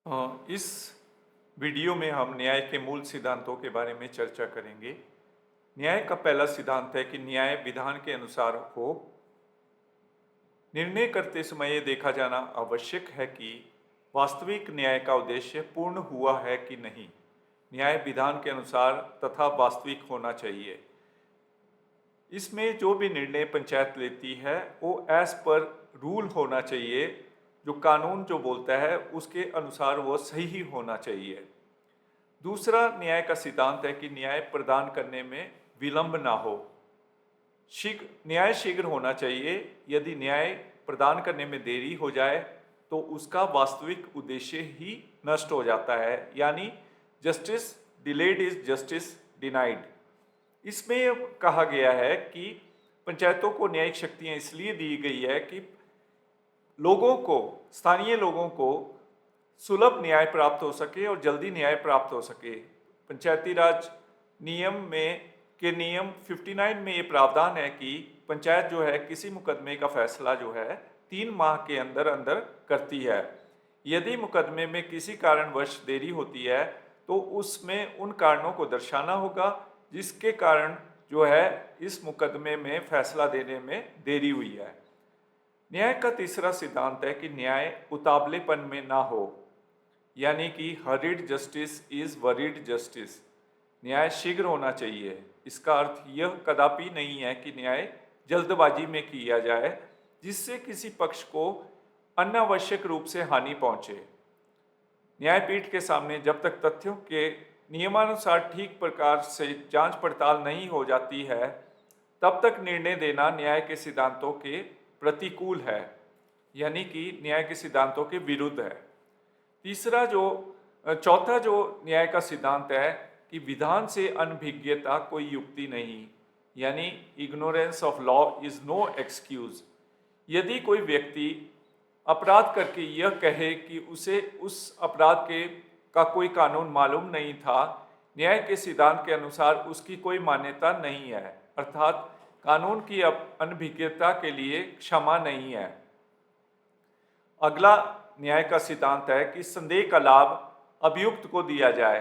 इस वीडियो में हम न्याय के मूल सिद्धांतों के बारे में चर्चा करेंगे। न्याय का पहला सिद्धांत है कि न्याय विधान के अनुसार हो। निर्णय करते समय ये देखा जाना आवश्यक है कि वास्तविक न्याय का उद्देश्य पूर्ण हुआ है कि नहीं। न्याय विधान के अनुसार तथा वास्तविक होना चाहिए। इसमें जो भी निर्णय पंचायत लेती है वो एज पर रूल होना चाहिए। जो कानून जो बोलता है उसके अनुसार वो सही होना चाहिए। दूसरा न्याय का सिद्धांत है कि न्याय प्रदान करने में विलंब ना हो। न्याय शीघ्र होना चाहिए। यदि न्याय प्रदान करने में देरी हो जाए तो उसका वास्तविक उद्देश्य ही नष्ट हो जाता है, यानी justice delayed is justice denied. इसमें कहा गया है कि पंचायतों को न्यायिक शक्तियां इसलिए दी गई है कि लोगों को, स्थानीय लोगों को सुलभ न्याय प्राप्त हो सके और जल्दी न्याय प्राप्त हो सके। पंचायती राज नियम नियम 59 में ये प्रावधान है कि पंचायत जो है किसी मुकदमे का फैसला जो है 3 माह के अंदर अंदर करती है। यदि मुकदमे में किसी कारणवश देरी होती है तो उसमें उन कारणों को दर्शाना होगा जिसके कारण जो है इस मुकदमे में फैसला देने में देरी हुई है। न्याय का तीसरा सिद्धांत है कि न्याय उतावलेपन में ना हो, यानी कि hurried justice is worried justice. न्याय शीघ्र होना चाहिए। इसका अर्थ यह कदापि नहीं है कि न्याय जल्दबाजी में किया जाए जिससे किसी पक्ष को अनावश्यक रूप से हानि पहुंचे। न्यायपीठ के सामने जब तक तथ्यों के नियमानुसार ठीक प्रकार से जांच पड़ताल नहीं हो जाती है तब तक निर्णय देना न्याय के सिद्धांतों के प्रतिकूल है, यानी कि न्याय के सिद्धांतों के विरुद्ध है। चौथा जो न्याय का सिद्धांत है कि विधान से अनभिज्ञता कोई युक्ति नहीं, यानी ignorance of law is no excuse. यदि कोई व्यक्ति अपराध करके यह कहे कि उसे उस अपराध का कोई कानून मालूम नहीं था, न्याय के सिद्धांत के अनुसार उसकी कोई मान्यता नहीं है, अर्थात कानून की अनभिज्ञता के लिए क्षमा नहीं है। अगला न्याय का सिद्धांत है कि संदेह का लाभ अभियुक्त को दिया जाए।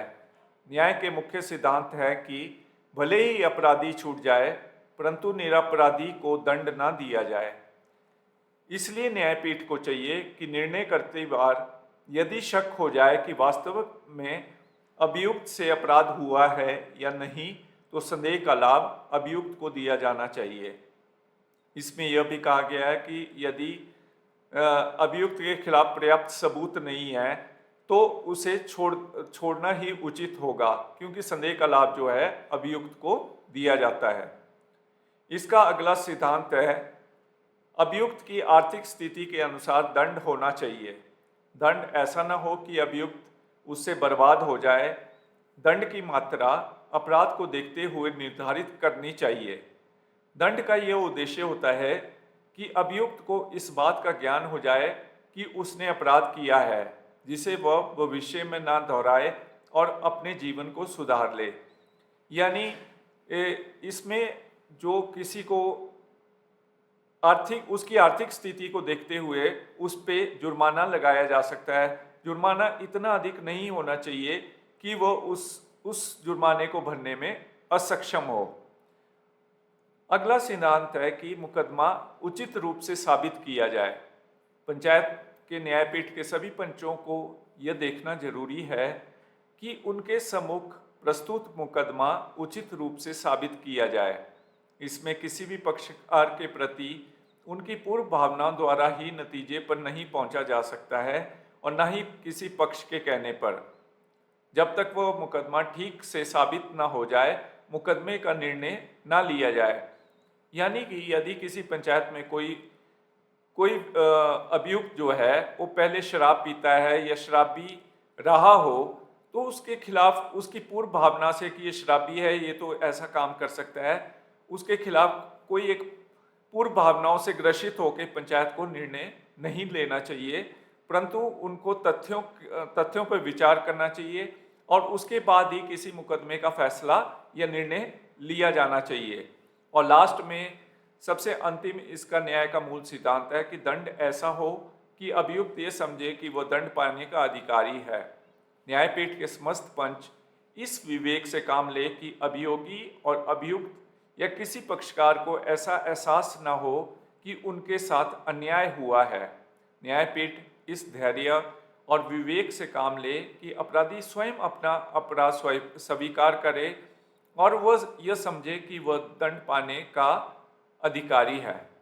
न्याय के मुख्य सिद्धांत है कि भले ही अपराधी छूट जाए परंतु निरपराधी को दंड ना दिया जाए। इसलिए न्यायपीठ को चाहिए कि निर्णय करते बार यदि शक हो जाए कि वास्तव में अभियुक्त से अपराध हुआ है या नहीं तो संदेह का लाभ अभियुक्त को दिया जाना चाहिए। इसमें यह भी कहा गया है कि यदि अभियुक्त के खिलाफ पर्याप्त सबूत नहीं है तो उसे छोड़ना ही उचित होगा, क्योंकि संदेह का लाभ जो है अभियुक्त को दिया जाता है। इसका अगला सिद्धांत है अभियुक्त की आर्थिक स्थिति के अनुसार दंड होना चाहिए। दंड ऐसा न हो कि अभियुक्त उससे बर्बाद हो जाए। दंड की मात्रा अपराध को देखते हुए निर्धारित करनी चाहिए। दंड का यह उद्देश्य होता है कि अभियुक्त को इस बात का ज्ञान हो जाए कि उसने अपराध किया है, जिसे वह भविष्य में ना दोहराए और अपने जीवन को सुधार ले। यानी इसमें जो किसी को उसकी आर्थिक स्थिति को देखते हुए उस पे जुर्माना लगाया जा सकता है। जुर्माना इतना अधिक नहीं होना चाहिए कि वो उस जुर्माने को भरने में असक्षम हो। अगला सिद्धांत है कि मुकदमा उचित रूप से साबित किया जाए। पंचायत के न्यायपीठ के सभी पंचों को यह देखना जरूरी है कि उनके सम्मुख प्रस्तुत मुकदमा उचित रूप से साबित किया जाए। इसमें किसी भी पक्षकार के प्रति उनकी पूर्व भावनाओं द्वारा ही नतीजे पर नहीं पहुंचा जा सकता है और न ही किसी पक्ष के कहने पर। जब तक वह मुकदमा ठीक से साबित न हो जाए मुकदमे का निर्णय न लिया जाए। यानी कि यदि किसी पंचायत में कोई अभियुक्त जो है वो पहले शराब पीता है या शराबी रहा हो तो उसके खिलाफ उसकी पूर्व भावना से कि ये शराबी है, ये तो ऐसा काम कर सकता है, उसके खिलाफ कोई एक पूर्व भावनाओं से ग्रसित होकर पंचायत को निर्णय नहीं लेना चाहिए, परंतु उनको तथ्यों पर विचार करना चाहिए और उसके बाद ही किसी मुकदमे का फैसला या निर्णय लिया जाना चाहिए। और लास्ट में सबसे अंतिम इसका न्याय का मूल सिद्धांत है कि दंड ऐसा हो कि अभियुक्त ये समझे कि वह दंड पाने का अधिकारी है। न्यायपीठ के समस्त पंच इस विवेक से काम ले कि अभियोगी और अभियुक्त या किसी पक्षकार को ऐसा एहसास न हो कि उनके साथ अन्याय हुआ है। न्यायपीठ इस धैर्य और विवेक से काम ले कि अपराधी स्वयं अपना अपराध स्वयं स्वीकार करे और वह यह समझे कि वह दंड पाने का अधिकारी है।